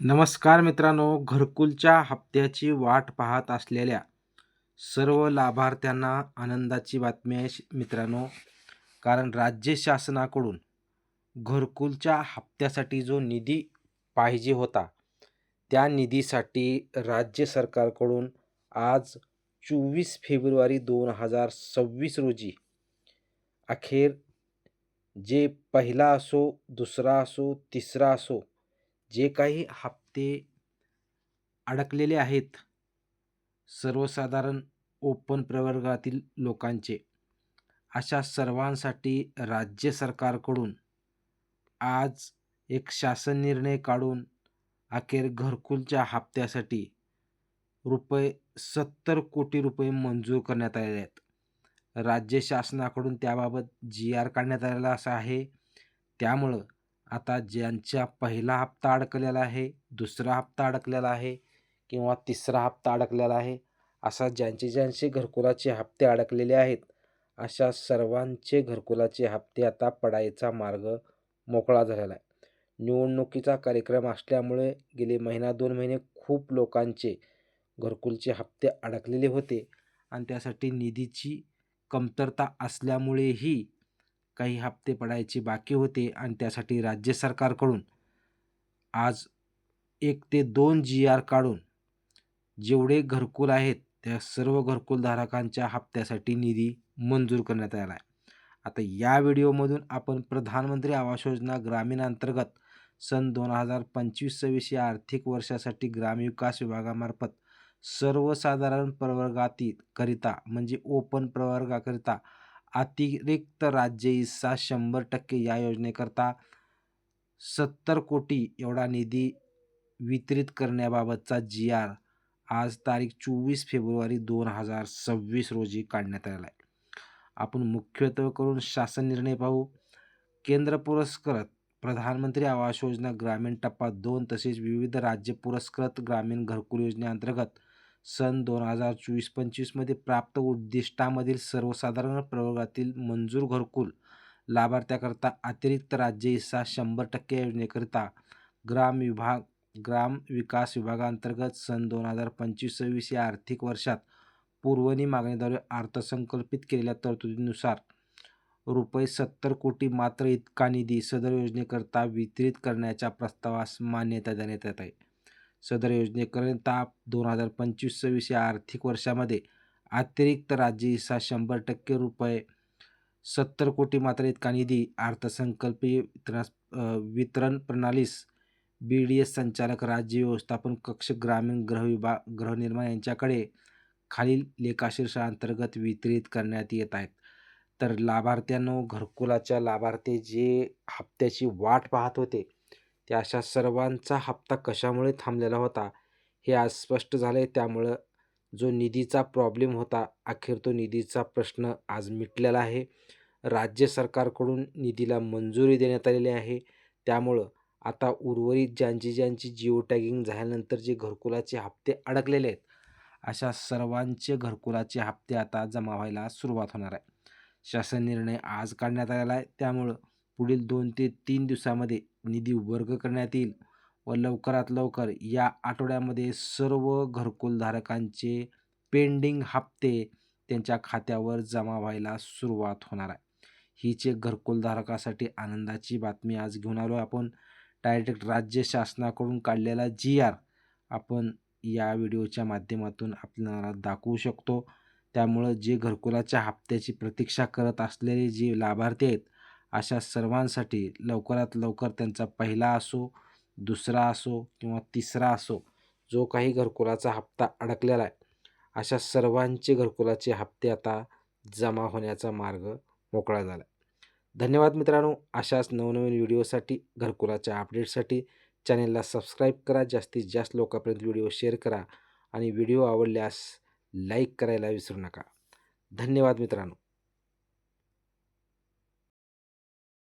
नमस्कार मित्रांनो, घरकुलच्या हप्त्याची वाट पाहत असलेल्या सर्व लाभार्थ्यांना आनंदाची बातमी आहे मित्रांनो. कारण राज्य शासनाकडून घरकुलच्या हप्त्यासाठी जो निधी पाहिजे होता, त्या निधीसाठी राज्य सरकारकडून आज 24 फेब्रुवारी 2026 रोजी अखेर जे पहिला असो, दुसरा असो, तिसरा असो, जे काही हप्ते अडकलेले आहेत सर्वसाधारण ओपन प्रवर्गातील लोकांचे, अशा सर्वांसाठी राज्य सरकारकडून आज एक शासन निर्णय काढून अखेर घरकुलच्या हप्त्यासाठी ₹70 कोटी मंजूर करण्यात आलेले आहेत. राज्य शासनाकडून त्याबाबत जी-आर काढण्यात आलेला असा आहे. त्यामुळं आता ज्यांचा पहिला हप्ता अडकलेला आहे, दुसरा हप्ता अडकलेला आहे किंवा तिसरा हप्ता अडकलेला आहे, असा ज्यांचे घरकुलाचे हप्ते अडकलेले आहेत, अशा सर्वांचे घरकुलाचे हप्ते आता पडायचा मार्ग मोकळा झालेला आहे. निवडणुकीचा कार्यक्रम असल्यामुळे गेले महिना 2 महिने खूप लोकांचे घरकुलचे हप्ते अडकलेले होते आणि त्यासाठी निधीची कमतरता असल्यामुळेही काही हप्ते पडायचे बाकी होते आणि त्यासाठी राज्य सरकारकडून आज 1 ते 2 जी-आर काढून जेवढे घरकुल आहेत त्या सर्व घरकुलधारकांच्या हप्त्यासाठी निधी मंजूर करण्यात आला आहे. आता या व्हिडिओमधून आपण प्रधानमंत्री आवास योजना ग्रामीण अंतर्गत सन 2025-26 या आर्थिक वर्षासाठी ग्रामविकास विभागामार्फत सर्वसाधारण प्रवर्गाकरिता म्हणजे ओपन प्रवर्गाकरिता अतिरिक्त राज्य हिस्सा 100% या योजनेकरता 70 कोटी एवढा निधी वितरित करण्याबाबतचा जी-आर आज तारीख 24 फेब्रुवारी 2026 रोजी काढण्यात आलेला आहे. आपण मुख्यत्वे करून शासन निर्णय पाहू. केंद्र पुरस्कृत प्रधानमंत्री आवास योजना ग्रामीण टप्पा 2 तसेच विविध राज्य पुरस्कृत ग्रामीण घरकुल योजनेअंतर्गत सन 2024-25 मध्ये प्राप्त उद्दिष्टामधील सर्वसाधारण प्रवर्गातील मंजूर घरकुल लाभार्थ्याकरता अतिरिक्त राज्य हिस्सा 100% योजनेकरिता ग्राम विकास विभागांतर्गत सन 2025-26 या आर्थिक वर्षात पुरवणी मागणीद्वारे अर्थसंकल्पित केलेल्या तरतुदीनुसार ₹70 कोटी मात्र इतका निधी सदर योजनेकरता वितरित करण्याच्या प्रस्तावास मान्यता देण्यात येत आहे. सदर योजनेकरिता 2025-26 या आर्थिक वर्षामध्ये अतिरिक्त राज्य हिस्सा 100% ₹70 कोटी मात्र इतका निधी अर्थसंकल्पीय वितरण प्रणालीस BDS संचालक, राज्य व्यवस्थापन कक्ष, ग्रामीण गृहनिर्माण यांच्याकडे खालील लेखाशीर्षाअंतर्गत वितरित करण्यात येत आहेत. तर लाभार्थ्यांनो, घरकुलाच्या लाभार्थी जे हप्त्याची वाट पाहत होते, त्या अशा सर्वांचा हप्ता कशामुळे थांबलेला होता हे आज स्पष्ट झालं आहे. त्यामुळं जो निधीचा प्रॉब्लेम होता, अखेर तो निधीचा प्रश्न आज मिटलेला आहे. राज्य सरकारकडून निधीला मंजुरी देण्यात आलेली आहे. त्यामुळं आता उर्वरित ज्यांची जिओ टॅगिंग झाल्यानंतर जे घरकुलाचे हप्ते अडकलेले आहेत, अशा सर्वांचे घरकुलाचे हप्ते आता जमा व्हायला सुरुवात होणार आहे. शासन निर्णय आज काढण्यात आलेला आहे. त्यामुळं पुढील 2 ते 3 दिवसामध्ये निधी वर्ग करण्यात येईल व लवकरात लवकर या आठवड्यामध्ये सर्व घरकुलधारकांचे पेंडिंग हप्ते त्यांच्या खात्यावर जमा व्हायला सुरुवात होणार आहे. हीच एक घरकुलधारकासाठी आनंदाची बातमी आज घेऊन आलो आपण. डायरेक्ट राज्य शासनाकडून काढलेला जी-आर आपण या व्हिडिओच्या माध्यमातून आपल्याला दाखवू शकतो. त्यामुळं जे घरकुलाच्या हप्त्याची प्रतीक्षा करत असलेले जे लाभार्थी आहेत, अशा सर्वांसाठी लवकरात लवकर त्यांचा पहिला असो, दुसरा असो किंवा तिसरा असो, जो काही घरकुलाचा हप्ता अडकलेला आहे, अशा सर्वांचे घरकुलाचे हप्ते आता जमा होण्याचा मार्ग मोकळा झाला. धन्यवाद मित्रांनो. अशाच नवनवीन व्हिडिओसाठी, घरकुलाच्या अपडेटसाठी चॅनेलला सबस्क्राईब करा, जास्तीत जास्त लोकांपर्यंत व्हिडिओ शेअर करा आणि व्हिडिओ आवडल्यास लाईक करायला विसरू नका. धन्यवाद मित्रांनो.